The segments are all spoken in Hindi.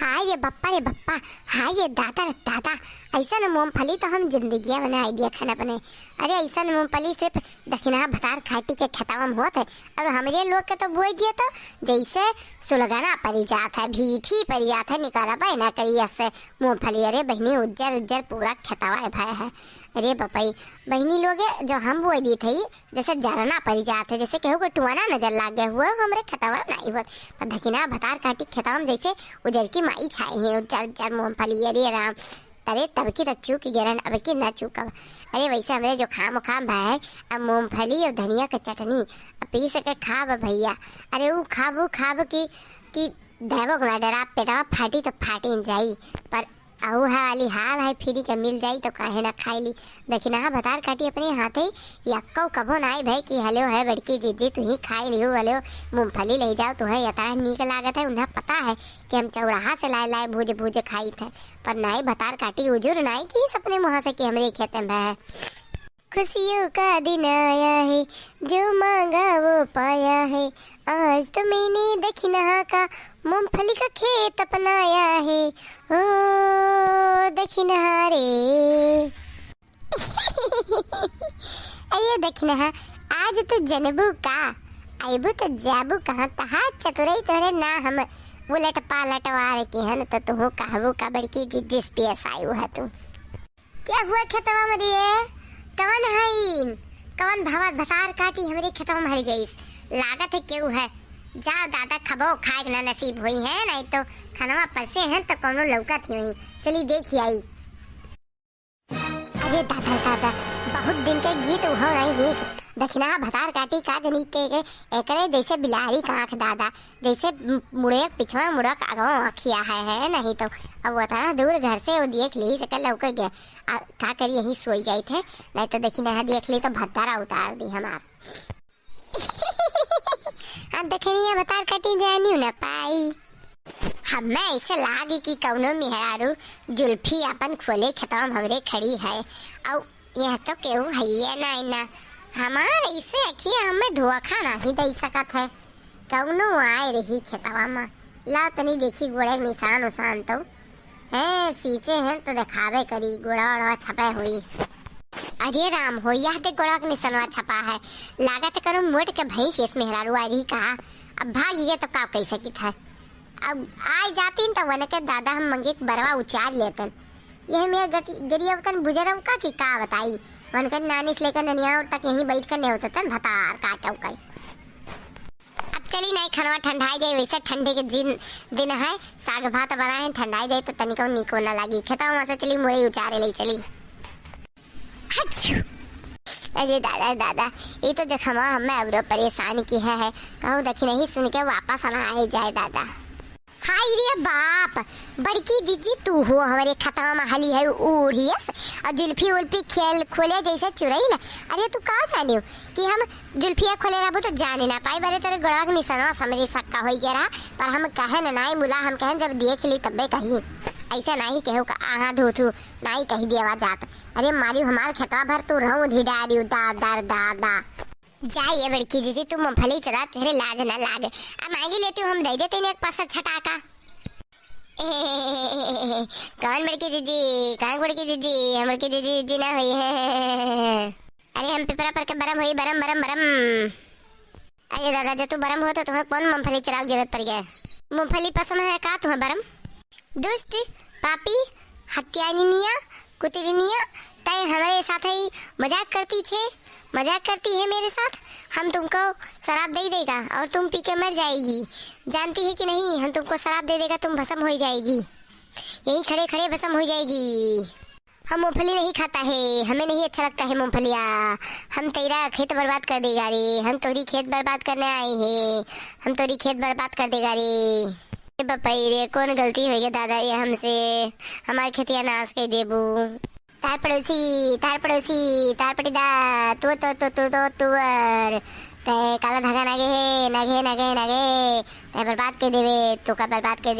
हाय रे बप्पा, हाय रे दादा, ऐसा न मूंगफली तो हम जिंदगी में आइडिया खाना बने। अरे ऐसा न मूंगफली सिर्फ दक्षिणा भतार खाटी के खतावम होत है और हमारे लोग के तो बोई दिए तो जैसे सुलगाना पड़ी जात है, भीठी पड़ी जात है, निकाला पाए ना करी ऐसे मूंगफली। अरे बहनी उज्जर उज्जर पूरा खतावा है भाई है। अरे बपाई बहनी लोग जो हम बोई दी थी जैसे जरना पड़ी जात है, जैसे केहू को टुआना नजर लाग गया हुआ हमारे खतावा नहीं हुआ पर दक्षिणा भतार काटी खतावम जैसे उजर की माई छाई है उज्जर उज्जर मूंगफली। अरे राम, अरे तब की तो चूक गिरन अब की ना चूक। अब अरे वैसे हमारे जो खाम भाई अब मूंगफली और धनिया का चटनी अब पीस के खाब भैया। अरे वो खाब कि देवो ना डरा पेटवा फाटी तो फाटी जाई पर आहू है वाली हाल है फ्री के मिल जाई तो काहे ना खाई ली। लेकिन हाँ भतार काटी अपने हाथे यक्को कभो ना आई भाई कि हेलो है बड़की जीजी तू ही खाई लियो हेलो मूंगफली ले जाओ तुम्हें यता नीक लागत है। उन्हें पता है कि हम चौराहा से लाए भूजे खाई थे पर नाई भतार काटी उजुर नाई कि सपने मुँह से कि हमारे खेते में है। खुशियों का दिन आया है जो मांगा वो पाया है, आज तो मैंने दक्षिणा का मूंगफली का खेत अपनाया है। ओ दक्षिणा रे अरे दक्षिणा आज तो जनबू का आईबू तो जाबू कहाँ तहा चतुरई तोरे ना हम उलट पालट वार की हन तो तू कहबू का बड़की जिस पियस आयु है तू। क्या हुआ खेतवा में दिए कवन है कवन भावा भतार काटी हमारे खेतवा में हर गई लागत है क्यों है। जा दादा खबो खाए ना नसीब हुई है नहीं तो खानवा परसे हैं तो कौनो लौका थी वही चली देखी आई। अरे दादा बहुत दिन के गीत हो नहीं दक्षिणा भतार काटी का जनी के एकरे जैसे बिलारी का आँख दादा जैसे मुड़े पिछवा मुड़क आगो आँखिया है नहीं तो अब वो था दूर घर से वो देख ली सके लौक गया का करी यही सोई जाई थे नहीं तो दक्षिणा देख ली तो भतारा उतार दी हमार। अब दक्षिणा भतार काटी जानी न पाई हमें ऐसे लागी कि कौनो मेहरारू जुल्फी अपन खोले खतम हमरे खड़ी है और यह तो केहू है ना हमार ऐसे अखिया हमें धोखा नहीं दे सकत है। कौनो आए रही खेतवा में ला तनी देखी गोड़े निशान उसान तो है सींचे हैं तो दिखावे करी गोड़ा वड़ा छपे हुई। अरे राम हो यह ते गोड़ा के निशानवा छपा है लागत करो मोट के भैंस इस मेहरारू आ रही कहा अब भाग ये तो का कैसे की था अब आ जाती तो वन के दादा हम मंगे बरवा उचार लेते यह मेरे गरिया वतन बुजरम का की का बताई वन के नानी से लेकर ननिया और तक यहीं बैठ कर नहीं होते तन भतार काटो कई। अब चली नहीं खनवा ठंडाई जाए वैसे ठंडे के दिन है साग भात बनाए ठंडाई जाए तो तनिको निको ना लगी खेता वहां से चली मोरे उचारे ले चली। अरे दादा ये तो जखमा हमें अब परेशान की है कहूँ दक्षिण ही सुन के वापस आना आए जाए दादा। हाय रे बाप बड़की जीजी तू हो हमारे खतवा में हली है उड़ियस और जुल्फी उल्फी खेल खोले जैसे चुरई ला। अरे तू कहाँ जानी हो कि हम जुल्फिया खोले रहबो तो जाने ना पाई बड़े तेरे गड़वा के निशानवा समझे सक्का हो गया रहा पर हम कहे ना नहीं मुला हम कहें जब देख ली तब्बे कही ऐसा नहीं कहू का आहा धोथू नहीं कही देवा जात। अरे मारी हमार खेतवा भर तू रहूं धिडारी दादा जाइए बड़की जीजी तुम मूंगफली चला तेरे लाज न लागे अब मांगी लेती हूँ हम दे देते एक पासा छटाका। कौन बड़की जीजी हम बड़की जीजी ना हुई है। अरे हम पिपरा पर के बरम हुई बरम। अरे दादा जब तू बरम हो तो तुम्हें कौन मूंगफली चलाओ जरूरत पड़ गया मूंगफली पसंद है का तुम्हें बरम दुष्ट पापी हत्यानिया कुतरनिया तय हमारे साथ ही मजाक करती है मेरे साथ। हम तुमको शराब दे देगा और तुम पी के मर जाएगी जानती है कि नहीं हम तुमको शराब दे देगा तुम भस्म हो जाएगी यही खड़े खड़े भस्म हो जाएगी। हम मूंगफली नहीं खाता है हमें नहीं अच्छा लगता है मूंगफलिया हम तेरा खेत बर्बाद कर देगा रे हम तोरी खेत बर्बाद करने आए हैं हम तोरी खेत बर्बाद कर देगा रे बपाई रे कौन गलती हो गई दादा ये हमसे हमारे खेतिया नाश कर देबू तार पड़ोसी तार पटीदा तू तुअर ते काला धागा नागे ते बर्बाद कर देवे तो का बर्बाद कर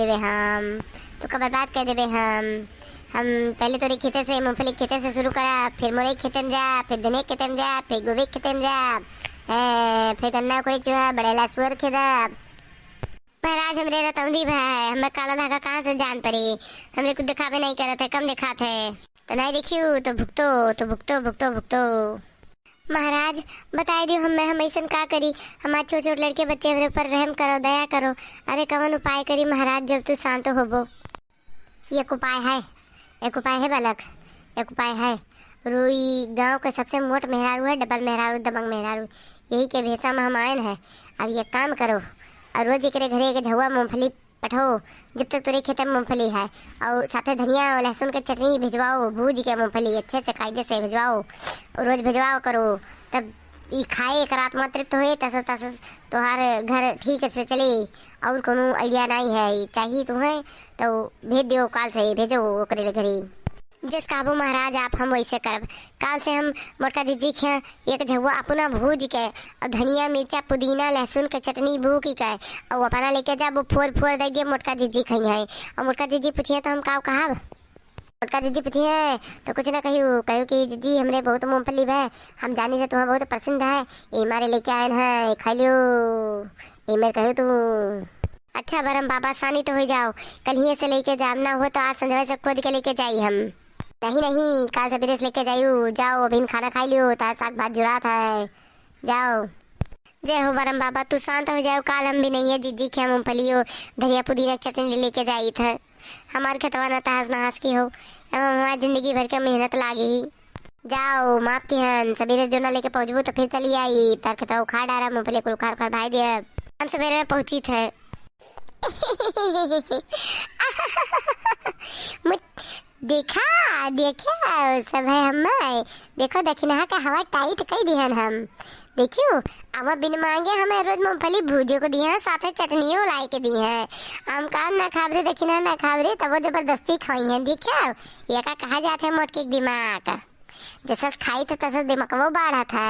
देवे हम पहले तोरी खेते से मूंगफली खेते से शुरू करा फिर मोरे खेते में जा फिर धनिया खेते में जा फिर गोभी खेते में जा फिर गन्ना कोड़ी चूहा बड़ेला सुअर खेदा महाराज हमरे रतौंदी भाई हमें काला धागा कहाँ से जान पड़ी, हमरे कुछ दिखावे नहीं करे थे, कम दिखा थे तो नहीं देखियो तो भुगतो तो भुगतो भुगतो भुगतो। महाराज बताए दियो हम ऐसन का करी, हमारे छोटे छोटे लड़के बच्चे हमरे ऊपर रहम करो, दया करो। अरे कवन उपाय करी महाराज जब तू शांत होबो। एक उपाय है, एक उपाय है बालक, एक उपाय है। रुई गांव के सबसे मोट मेहरारू है, डबल मेहरारू, दबंग मेहरारू, यही के भेसा में हम आयन है। अब ये काम करो और रोज एक घरे के झुआ मूंगफली पठाओ जब तक तुरे खेत में मूंगफली है, और साथे धनिया और लहसुन के चटनी भिजवाओ, भूज के मूंगफली अच्छे से कायदे से भिजवाओ और रोज भिजवाओ करो। तब ई खाए एक रात में तृप्त होए तस तस तुम्हारे घर ठीक से चले। और कोनो आइडिया नहीं है चाहिए तुम्हें तो भेज दियो, काल से भेजो ओकरे घरे। जिस काबू महाराज आप हम वैसे करब। काल से हम मोटका जीजी खे एक झुआ अपना भूज के और धनिया मिर्चा पुदीना लहसुन के चटनी भूकी के और अपना लेके जा वो फोड़ फोड़ दे मोटका जीजी खई है। और मोटका जीजी पूछिए तो हम का कहब, मोटका जीजी पूछिए तो कुछ ना कहियो, कहियो कि जीजी हमरे बहुत मूंगफली है, हम जानी से तुम्हें बहुत पसंद है, ये मारे लेके आए हैं, खा लियो ये मेरे कहो तू। अच्छा बरम बाबा सानी तो हो जाओ, कल ही से लेके जाम ना हो तो आज संध्या से खोद के लेके जाई हम। नहीं नहीं काल से बिरेस लेके जाइयो, जाओ अभी खाना खा लियो, तार साग भात जुरात है, जाओ। जय हो बरम बाबा तू शांत हो जाओ, काल हम भी नहीं है जीजी के मूंगफली हो धनिया पुदीना चटनी लेके जाई थे। हमारे खेतवा न तहस नहस की हो, अब हमारी जिंदगी भर के मेहनत लागी। जाओ माफ की हन सवेरे जो ना लेके पहुंचबो तो फिर चली आई, तार खेतवा उखाड़ डारा मूंगफली को उखाड़ उखाड़ भाई दिया, हम सवेरे में पहुंची थे। देखा देखा सब है हमें, देखो दक्षिणा का हवा टाइट कई दिहन हम, देखियो अब बिन मांगे हमें रोज मूंगफली भूजे को दी है, साथ चटनियों लाई के दी है। हम काम ना खाबरे दक्षिणा ना खाबरे तब वो जबरदस्ती खाई है। देखियो ये का कहा जाता है मोटके दिमाग, जैसा खाई तो तैसा दिमाग वो बाढ़ा था।